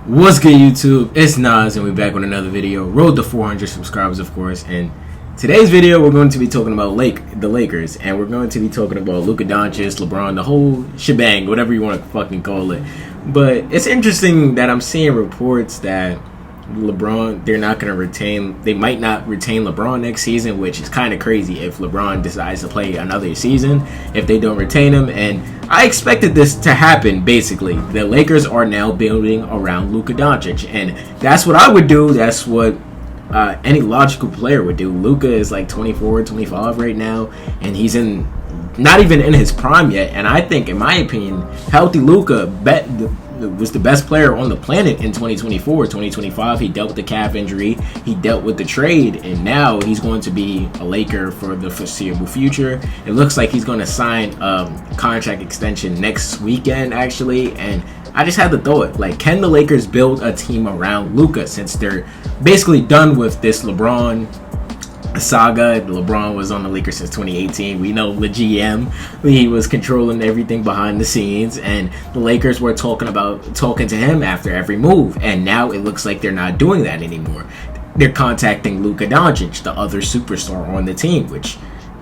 What's good, YouTube? It's Nas, and we're back with another video. Road to 400 subscribers, of course. And today's video, we're going to be talking about the Lakers, and we're going to be talking about Luka Doncic, LeBron, the whole shebang, whatever you want to fucking call it. But it's interesting that I'm seeing reports that LeBron, they might not retain LeBron next season, which is kind of crazy if LeBron decides to play another season, if they don't retain him. And I expected this to happen, basically. The Lakers are now building around Luka Doncic, and that's what I would do. That's what any logical player would do. Luka is like 24, 25 right now, and he's not even in his prime yet. And I think, in my opinion, healthy Luka was the best player on the planet in 2024. 2025, he dealt with the calf injury, he dealt with the trade, and now he's going to be a Laker for the foreseeable future. It looks like he's going to sign a contract extension next weekend, actually. And I just had the thought, like, can the Lakers build a team around Luka, since they're basically done with this LeBron saga? LeBron was on the Lakers since 2018. We know the GM, he was controlling everything behind the scenes, and the Lakers were talking to him after every move, and now it looks like they're not doing that anymore. They're contacting Luka Doncic, the other superstar on the team, which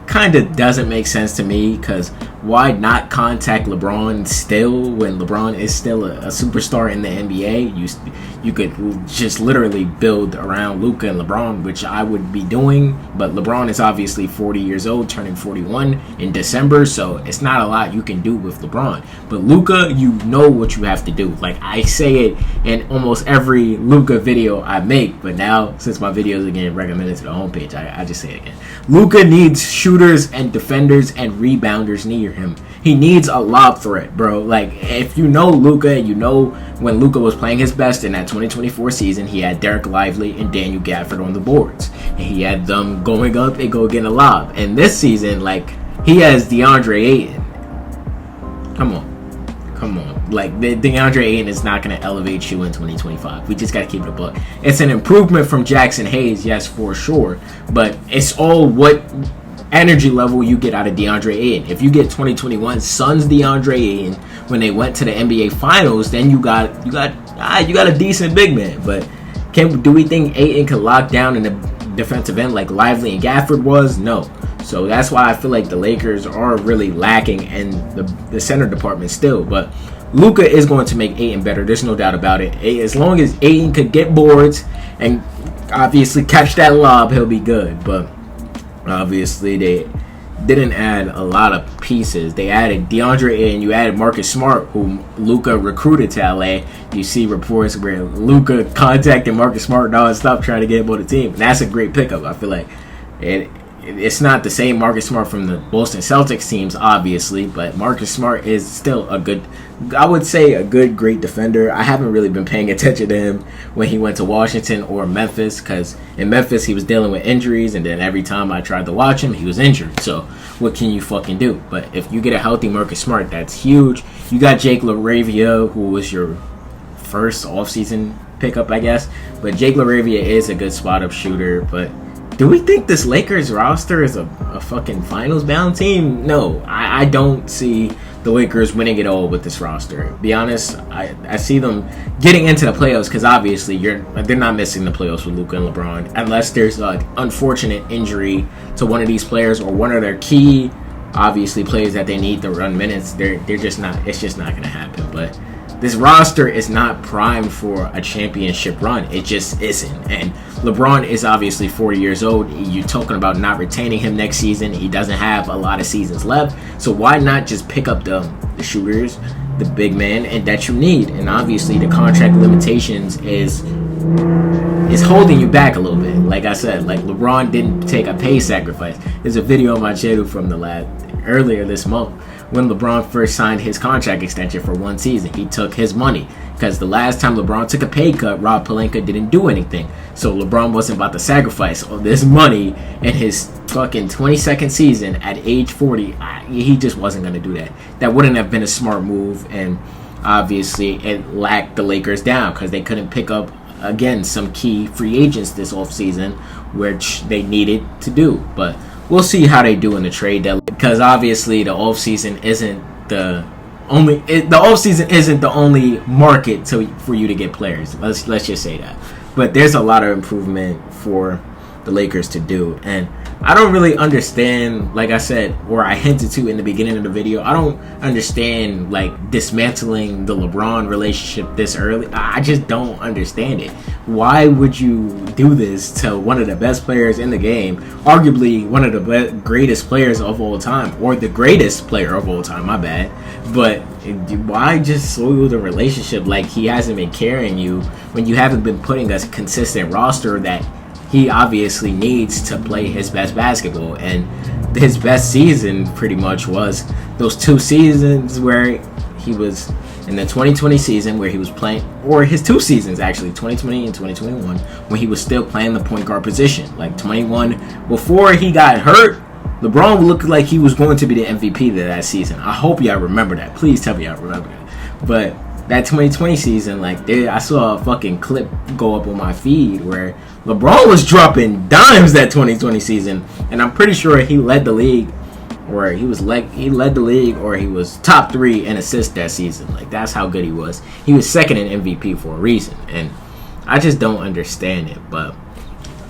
kind of doesn't make sense to me, because why not contact LeBron still when LeBron is still a superstar in the NBA? You could just literally build around Luka and LeBron, which I would be doing, but LeBron is obviously 40 years old, turning 41 in December, so it's not a lot you can do with LeBron. But Luka, you know what you have to do. Like, I say it in almost every Luka video I make, but now, since my videos are getting recommended to the homepage, I just say it again. Luka needs shooters and defenders and rebounders near him. He needs a lob threat, bro. Like, if you know Luka, you know when Luka was playing his best in that 2024 season, he had Derek Lively and Daniel Gafford on the boards, and he had them going up and go get a lob. And this season, like, he has DeAndre Ayton. Come on. Like, DeAndre Ayton is not going to elevate you in 2025. We just got to keep it a buck. It's an improvement from Jackson Hayes, yes, for sure, but it's all what energy level you get out of DeAndre Ayton. If you get 2021 Suns DeAndre Ayton when they went to the NBA Finals, then you got a decent big man. But do we think Ayton could lock down in a defensive end like Lively and Gafford was? No. So that's why I feel like the Lakers are really lacking in the center department still. But Luka is going to make Ayton better. There's no doubt about it. As long as Ayton could get boards and obviously catch that lob, he'll be good. But obviously they didn't add a lot of pieces. They added DeAndre Ayton. You added Marcus Smart, whom Luka recruited to LA. You see reports where Luka contacted Marcus Smart nonstop trying to get him on the team. And that's a great pickup. I feel like it's not the same Marcus Smart from the Boston Celtics teams, obviously, but Marcus Smart is still a great defender. I haven't really been paying attention to him when he went to Washington or Memphis, because in Memphis he was dealing with injuries, and then every time I tried to watch him, he was injured. So what can you fucking do? But if you get a healthy Marcus Smart, that's huge. You got Jake LaRavia, who was your first offseason pickup, I guess, but Jake LaRavia is a good spot-up shooter. But do we think this Lakers roster is a fucking finals-bound team? No, I don't see the Lakers winning it all with this roster. To be honest, I see them getting into the playoffs, because obviously they're not missing the playoffs with Luka and LeBron unless there's an unfortunate injury to one of these players or one of their key, obviously, players that they need to run minutes. They're just not. It's just not going to happen. But this roster is not primed for a championship run. It just isn't. And LeBron is obviously 40 years old. You're talking about not retaining him next season. He doesn't have a lot of seasons left. So why not just pick up the shooters, the big man, and that you need? And obviously the contract limitations is holding you back a little bit. Like I said, like, LeBron didn't take a pay sacrifice. There's a video on my channel from earlier this month when LeBron first signed his contract extension for one season. He took his money, because the last time LeBron took a pay cut, Rob Pelinka didn't do anything. So LeBron wasn't about to sacrifice all this money in his fucking 22nd season at age 40. He just wasn't going to do that. That wouldn't have been a smart move, and obviously it lacked the Lakers down, because they couldn't pick up, again, some key free agents this offseason, which they needed to do. But we'll see how they do in the trade deadline, because obviously the offseason isn't the the offseason isn't the only market for you to get players. Let's just say that. But there's a lot of improvement for the Lakers to do, and I don't really understand, like I said, or I hinted to in the beginning of the video, I don't understand like dismantling the LeBron relationship this early. I just don't understand it. Why would you do this to one of the best players in the game, arguably one of the greatest players of all time, or the greatest player of all time, my bad. But why just soil the relationship like he hasn't been carrying you when you haven't been putting a consistent roster that he obviously needs to play his best basketball? And his best season pretty much was those 2 seasons where he was in the 2020 season where he was playing, or his 2 seasons actually, 2020 and 2021, when he was still playing the point guard position. Like 21, before he got hurt, LeBron looked like he was going to be the MVP of that season. I hope y'all remember that. Please tell me y'all remember that. But that 2020 season, like, I saw a fucking clip go up on my feed where LeBron was dropping dimes that 2020 season, and I'm pretty sure he led the league, or he led the league, or he was top 3 in assists that season. Like, that's how good he was. He was second in MVP for a reason, and I just don't understand it. But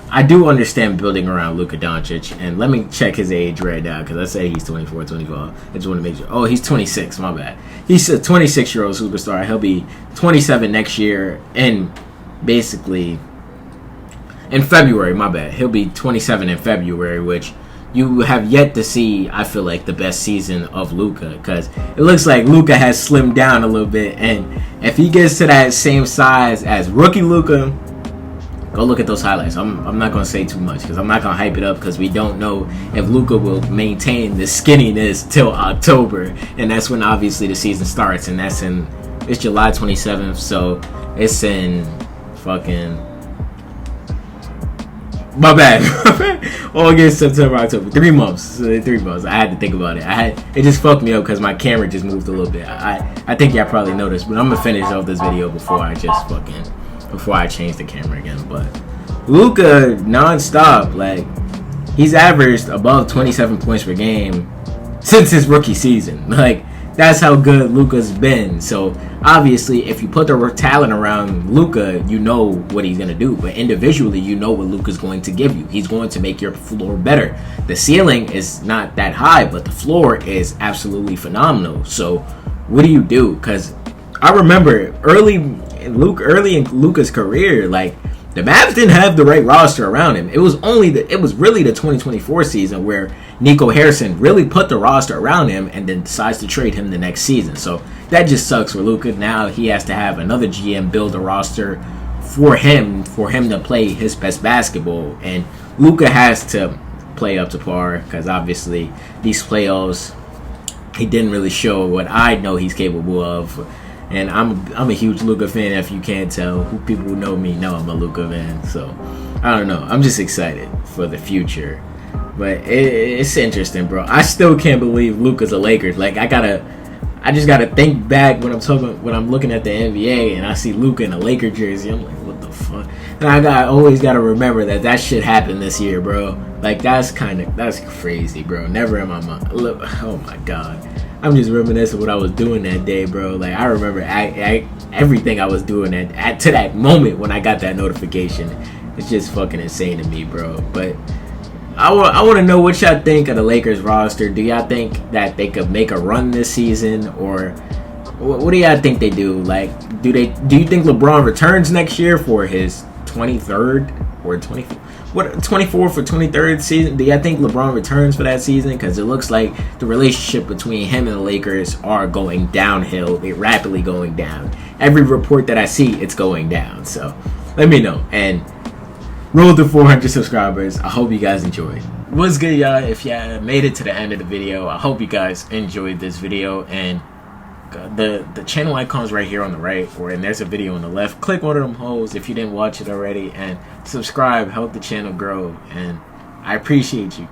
I do understand building around Luka Doncic, and let me check his age right now, because I say he's 24, 25. I just want to make sure. Oh, he's 26, my bad. He's a 26-year-old superstar. He'll be 27 next year, and basically in February, my bad. He'll be 27 in February, which you have yet to see, I feel like, the best season of Luka, because it looks like Luka has slimmed down a little bit, and if he gets to that same size as rookie Luka, go look at those highlights. I'm not going to say too much because I'm not going to hype it up, because we don't know if Luka will maintain the skinniness till October, and that's when obviously the season starts, and it's July 27th, so it's in fucking, my bad. August, September, October, 3 months. 3 months. I had to think about it. It just fucked me up because my camera just moved a little bit. I think y'all probably noticed, but I'm gonna finish off this video before I change the camera again. But Luka non-stop, like, he's averaged above 27 points per game since his rookie season. Like, that's how good Luka's been. So obviously, if you put the talent around Luka, you know what he's gonna do. But individually, you know what Luka's going to give you. He's going to make your floor better. The ceiling is not that high, but the floor is absolutely phenomenal. So what do you do? Because I remember early in Luka's career, like, the Mavs didn't have the right roster around him. It was really the 2024 season where Nico Harrison really put the roster around him and then decides to trade him the next season. So that just sucks for Luka. Now he has to have another GM build a roster for him to play his best basketball. And Luka has to play up to par, because obviously these playoffs, he didn't really show what I know he's capable of. And I'm a huge Luka fan, if you can't tell. People who know me know I'm a Luka fan. So, I don't know. I'm just excited for the future. But it's interesting, bro. I still can't believe Luka's a Lakers. Like, I just gotta think back when I'm looking at the NBA and I see Luka in a Laker jersey. I'm like, what the fuck? And I always gotta remember that shit happened this year, bro. Like, that's crazy, bro. Never in my mind. Look, oh my god. I'm just reminiscing what I was doing that day, bro. Like, I remember everything I was doing to that moment when I got that notification. It's just fucking insane to me, bro. But I want to know what y'all think of the Lakers roster. Do y'all think that they could make a run this season, or what do y'all think they do? Like, do you think LeBron returns next year for his 23rd or 24th? 24th or 23rd season? Do y'all think LeBron returns for that season? Because it looks like the relationship between him and the Lakers are going downhill. They're rapidly going down. Every report that I see, it's going down. So let me know. And roll to 400 subscribers. I hope you guys enjoyed. What's good, y'all? If y'all made it to the end of the video, I hope you guys enjoyed this video. And the channel icon's right here on the right, and there's a video on the left. Click one of them holes if you didn't watch it already, and subscribe. Help the channel grow, and I appreciate you.